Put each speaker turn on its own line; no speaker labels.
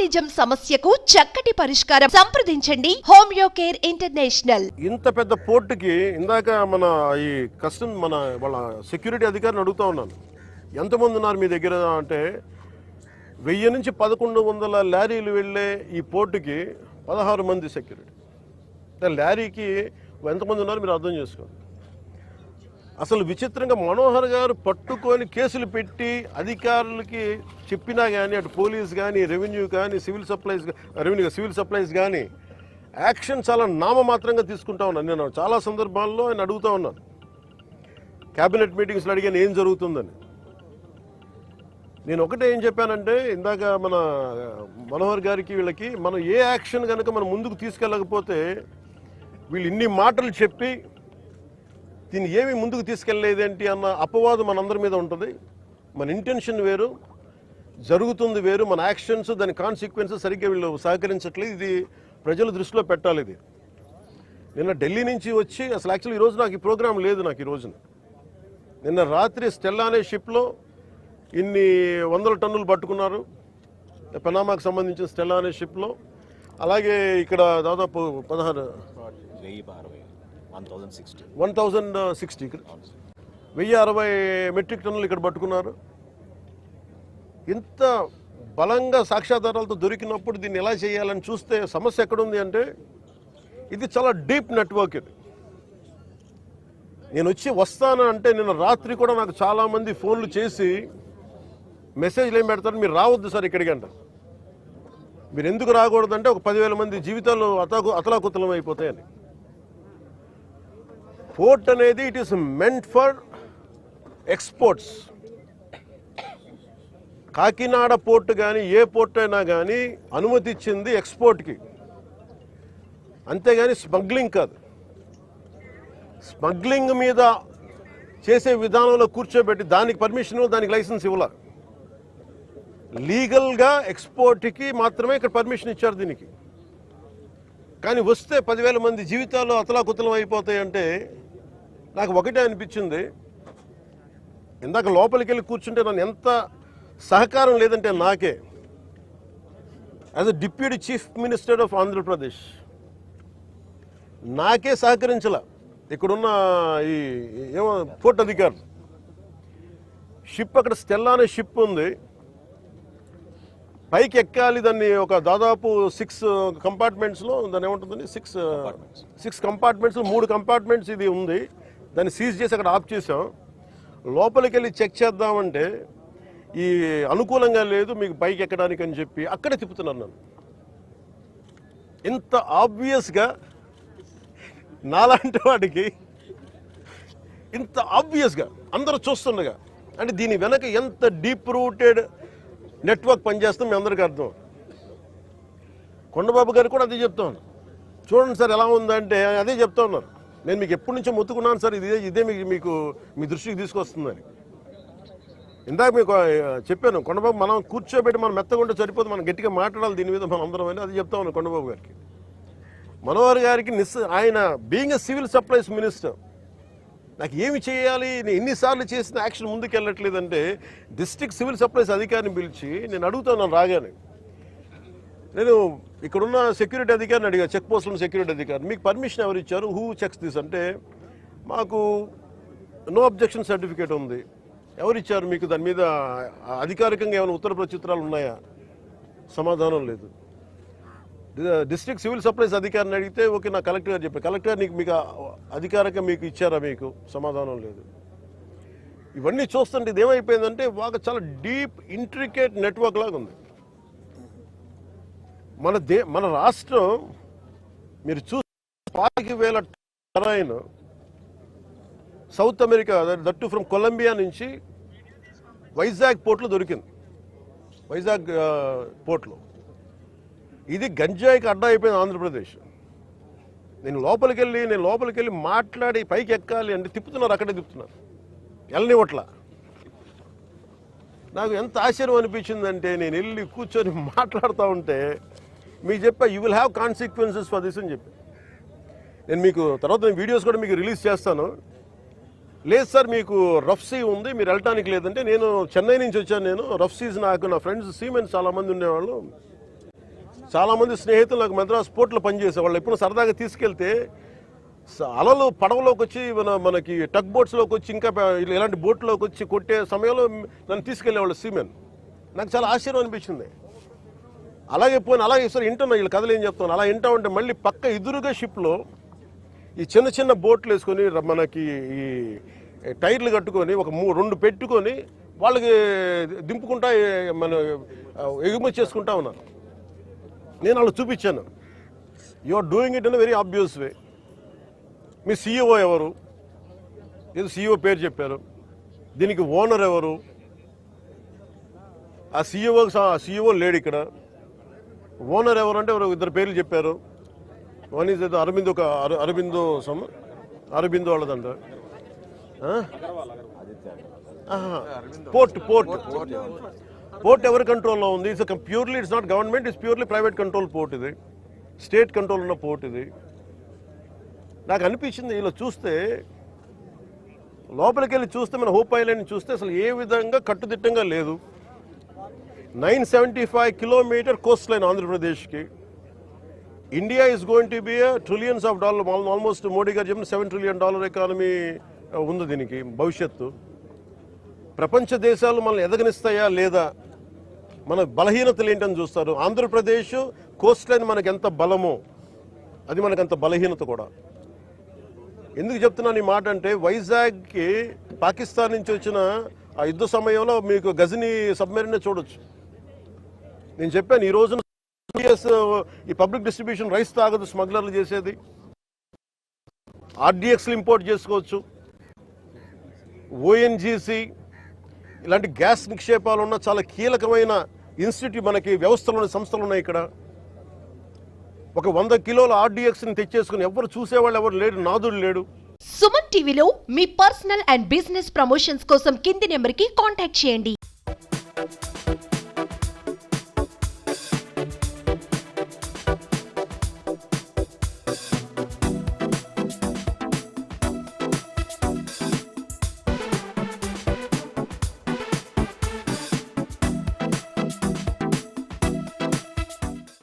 రామటిజం సమస్యకు చక్కటి పరిష్కారం. సంప్రదించండి హోమియో కేర్ ఇంటర్నేషనల్.
ఇంత పెద్ద పోర్టుకి ఇందాక మన ఈ కస్టమ్ వాళ్ళ సెక్యూరిటీ అధికారిని అడుగుతా ఉన్నాను, ఎంతమంది ఉన్నారు మీ దగ్గర అంటే 1000 నుంచి 1100 లారీలు వెళ్ళే ఈ పోర్టుకి 16 మంది సెక్యూరిటీ. లారీకి ఎంతమంది ఉన్నారు మీరు అర్థం చేసుకోండి. అసలు విచిత్రంగా మనోహర్ గారు పట్టుకొని కేసులు పెట్టి అధికారులకి చెప్పినా కానీ అటు పోలీస్ కానీ రెవెన్యూ కానీ సివిల్ సప్లైస్ కానీ యాక్షన్ చాలా నామమాత్రంగా తీసుకుంటా ఉన్నాను. నేను చాలా సందర్భాల్లో ఆయన అడుగుతూ ఉన్నాను, క్యాబినెట్ మీటింగ్స్లో అడిగాను ఏం జరుగుతుందని. నేను ఒకటే ఏం చెప్పానంటే, ఇందాక మన మనోహర్ గారికి వీళ్ళకి మనం ఏ యాక్షన్ కనుక మనం ముందుకు తీసుకెళ్ళకపోతే వీళ్ళు ఇన్ని మాటలు చెప్పి దీన్ని ఏమి ముందుకు తీసుకెళ్ళలేదేంటి అన్న అపవాదం మనందరి మీద ఉంటుంది. మన ఇంటెన్షన్ వేరు, జరుగుతుంది వేరు, మన యాక్షన్స్ దాని కాన్సిక్వెన్సెస్ సరిగ్గా వీళ్ళు సహకరించట్లేదు. ఇది ప్రజల దృష్టిలో పెట్టాలి. ఇది నిన్న ఢిల్లీ నుంచి వచ్చి అసలు యాక్చువల్లీ ఈరోజు నాకు ఈ ప్రోగ్రాం లేదు. నాకు ఈ రోజున నిన్న రాత్రి స్టెల్లా అనే షిప్లో ఇన్ని 100 టన్నులు పట్టుకున్నారు, పనామాకు సంబంధించిన స్టెల్లా అనే షిప్లో. అలాగే ఇక్కడ దాదాపు 1060 మెట్రిక్ టన్నులు ఇక్కడ పట్టుకున్నారు. ఇంత బలంగా సాక్ష్యాధారాలతో దొరికినప్పుడు దీన్ని ఎలా చేయాలని చూస్తే సమస్య ఎక్కడుంది అంటే, ఇది చాలా డీప్ నెట్వర్క్. ఇది నేను వస్తాను అంటే నిన్న రాత్రి కూడా నాకు చాలామంది ఫోన్లు చేసి మెసేజ్లు ఏం పెడతారు, మీరు రావద్దు సార్ ఇక్కడికి అంటారు. మీరు ఎందుకు రాకూడదంటే ఒక 10,000 మంది జీవితాలు అతలాకుతలం అయిపోతాయని. పోర్ట్ అనేది it is meant for exports. Kakinada port కానీ ఏ పోర్ట్ అయినా కానీ అనుమతి ఇచ్చింది ఎక్స్పోర్ట్కి, అంతేగాని స్మగ్లింగ్ కాదు. స్మగ్లింగ్ మీద చేసే విధానంలో కూర్చోబెట్టి దానికి పర్మిషన్, దానికి లైసెన్స్ ఇవ్వాల. లీగల్గా ఎక్స్పోర్ట్కి మాత్రమే ఇక్కడ పర్మిషన్ ఇచ్చారు దీనికి. కానీ వస్తే 10,000 మంది జీవితాలు అతలాకుతలం అయిపోతాయంటే నాకు ఒకటే అనిపించింది. ఇందాక లోపలికి వెళ్ళి కూర్చుంటే నన్ను ఎంత సహకారం లేదంటే నాకే, as a deputy chief minister of Andhra Pradesh నాకే సహకరించాల. ఇక్కడున్న ఈ ఏమో పోర్ట్ అధికారులు, షిప్ అక్కడ స్టెల్లా అనే షిప్ ఉంది, పైకి ఎక్కాలి. దాన్ని ఒక దాదాపు 6 కంపార్ట్మెంట్స్లో దాన్ని ఏముంటుందని 6 కంపార్ట్మెంట్స్లో 3 కంపార్ట్మెంట్స్ ఇది ఉంది. దాన్ని సీజ్ చేసి అక్కడ ఆఫ్ చేసాం. లోపలికి వెళ్ళి చెక్ చేద్దామంటే ఈ అనుకూలంగా లేదు మీకు పైకి ఎక్కడానికి అని చెప్పి అక్కడే తిప్పుతున్నాను నన్ను. ఇంత ఆబ్వియస్గా నాలాంటి వాడికి ఇంత ఆబ్వియస్గా అందరూ చూస్తుండగా, అంటే దీని వెనక ఎంత డీప్ రూటెడ్ నెట్వర్క్ పనిచేస్తాం మీ అందరికీ అర్థం. కొండబాబు గారు కూడా అదే చెప్తా ఉన్నారు, చూడండి సార్ ఎలా ఉందంటే అదే చెప్తా ఉన్నారు. నేను మీకు ఎప్పటి నుంచో మొత్తుకున్నాను సార్, ఇదే మీకు మీ దృష్టికి తీసుకొస్తుందని. ఇందాక మీకు చెప్పాను, కొండబాబు మనం కూర్చోబెట్టి మనం మెత్తగా ఉంటే సరిపోదు, మనం గట్టిగా మాట్లాడాలి దీని మీద మనం అందరం అని అది చెప్తా ఉన్నాను కొండబాబు గారికి. మనోహర్ గారికి ఆయన being a civil supplies minister నాకు ఏమి చేయాలి, నేను ఎన్నిసార్లు చేసిన యాక్షన్ ముందుకు వెళ్ళట్లేదంటే డిస్ట్రిక్ట్ సివిల్ సప్లైస్ అధికారిని పిలిచి నేను అడుగుతాను రాగానే. నేను ఇక్కడున్న సెక్యూరిటీ అధికారిని అడిగా, చెక్ పోస్టుల సెక్యూరిటీ అధికారి, మీకు పర్మిషన్ ఎవరు ఇచ్చారు, హూ చెక్స్ దిస్ అంటే మాకు నో అబ్జెక్షన్ సర్టిఫికేట్ ఉంది. ఎవరు ఇచ్చారు మీకు, దాని మీద అధికారికంగా ఏమైనా ఉత్తర ప్రత్యుత్తరాలు ఉన్నాయా? సమాధానం లేదు. డిస్ట్రిక్ట్ సివిల్ సప్లైస్ అధికారిని అడిగితే ఓకే నా కలెక్టర్ గారు చెప్పారు, కలెక్టర్ మీకు అధికారికంగా మీకు ఇచ్చారా, మీకు సమాధానం లేదు. ఇవన్నీ చూస్తుంటే ఇది ఏమైపోయిందంటే చాలా డీప్ ఇంట్రికేట్ నెట్వర్క్ లాగా ఉంది. మన రాష్ట్రం మీరు చూసి 40,000 terrain South America that from Colombia నుంచి వైజాగ్ పోర్ట్లో దొరికింది. వైజాగ్ పోర్ట్లో ఇది గంజాయికి అడ్డా అయిపోయింది ఆంధ్రప్రదేశ్. నేను లోపలికి వెళ్ళి మాట్లాడి పైకి ఎక్కాలి అంటే తిప్పుతున్నారు, అక్కడే తిప్పుతున్నారు, వెళ్ళనివ్వట్లా. నాకు ఎంత ఆశ్చర్యం అనిపించిందంటే నేను వెళ్ళి కూర్చొని మాట్లాడుతూ ఉంటే మీకు చెప్పా you will have consequences for this అని చెప్పి. నేను మీకు తర్వాత వీడియోస్ కూడా మీకు రిలీజ్ చేస్తాను. లేదు సార్ మీకు రఫ్ సీ ఉంది మీరు వెళ్ళటానికి లేదంటే, నేను చెన్నై నుంచి వచ్చాను, నేను రఫ్ సీస్ నాకు నా ఫ్రెండ్స్ సీమెన్స్ చాలామంది ఉండేవాళ్ళు, చాలామంది స్నేహితులు నాకు మద్రాస్ పోర్ట్లో పనిచేసే వాళ్ళు ఎప్పుడు సరదాగా తీసుకెళ్తే అలలు పడవలోకి వచ్చి మనకి టగ్ బోట్స్లోకి వచ్చి ఇంకా ఇలాంటి బోట్లోకి వచ్చి కొట్టే సమయంలో నన్ను తీసుకెళ్లేవాళ్ళు సీమెన్. నాకు చాలా ఆశ్చర్యం అనిపించింది. అలాగే సార్ వింటున్నా వీళ్ళు కథలు ఏం చెప్తాను. అలా వింటా ఉంటే మళ్ళీ పక్క ఎదురుగా షిప్లో ఈ చిన్న చిన్న బోట్లు వేసుకొని మనకి ఈ టైర్లు కట్టుకొని ఒక 2 పెట్టుకొని వాళ్ళకి దింపుకుంటా మన ఎగుమతి చేసుకుంటా ఉన్నారు. నేను వాళ్ళు చూపించాను. You are doing it in very obvious way. మీ సీఈఓ ఎవరు? ఏదో సీఈఓ పేరు చెప్పారు. దీనికి ఓనర్ ఎవరు? ఆ సీఈఓ లేడు ఇక్కడ. ఓనర్ ఎవరు అంటే ఇద్దరు పేర్లు చెప్పారు. వన్ ఈజ్ ఏదో అరబిందో వాళ్ళదంట. పోర్ట్ ఎవరి కంట్రోల్లో ఉంది? Purely it's not government, it's purely private control port. ఇది స్టేట్ కంట్రోల్ ఉన్న పోర్ట్. ఇది నాకు అనిపించింది ఇలా చూస్తే, లోపలికి వెళ్ళి చూస్తే మన హోప్ ఐలాండ్ చూస్తే అసలు ఏ విధంగా కట్టుదిట్టంగా లేదు. 975 కిలోమీటర్ కోస్ట్ లైన్ ఆంధ్రప్రదేశ్కి. India is going to be trillions of dollar, almost Modi గారు చెప్పిన $7 trillion ఎకానమీ ఉంది దీనికి భవిష్యత్తు. ప్రపంచ దేశాలు మనల్ని ఎదగనిస్తాయా లేదా, మన బలహీనతలు ఏంటని చూస్తారు. ఆంధ్రప్రదేశ్ కోస్ట్ లైన్ మనకి ఎంత బలమో అది మనకంత బలహీనత కూడా. ఎందుకు చెప్తున్నాను ఈ మాట అంటే, వైజాగ్కి పాకిస్తాన్ నుంచి వచ్చిన ఆ యుద్ధ సమయంలో మీకు గజనీ సబ్మెరీన్ చూడొచ్చు. నేను చెప్పాను ఈ రోజున ఈ పబ్లిక్ డిస్ట్రిబ్యూషన్ రైస్ తాగదు స్మగ్లర్లు చేసేది. ఆర్డిఎక్స్లు ఇంపోర్ట్ చేసుకోవచ్చు. ఓఎన్జీసీ ఇలాంటి గ్యాస్ నిక్షేపాలు ఉన్న చాలా కీలకమైన ఇన్స్టిట్యూట్ మనకి వ్యవస్థలు సంస్థలు ఉన్నాయి ఇక్కడ. ఒక 100 కిలోల ఆర్డిఎక్స్ని తెచ్చేసుకుని ఎవరు చూసేవాళ్ళు ఎవరు లేడు, నాదుడు లేడు.
సుమన్ టీవీలో మీ పర్సనల్ అండ్ బిజినెస్ ప్రమోషన్స్ కోసం కింది నెంబర్కి కాంటాక్ట్ చేయండి.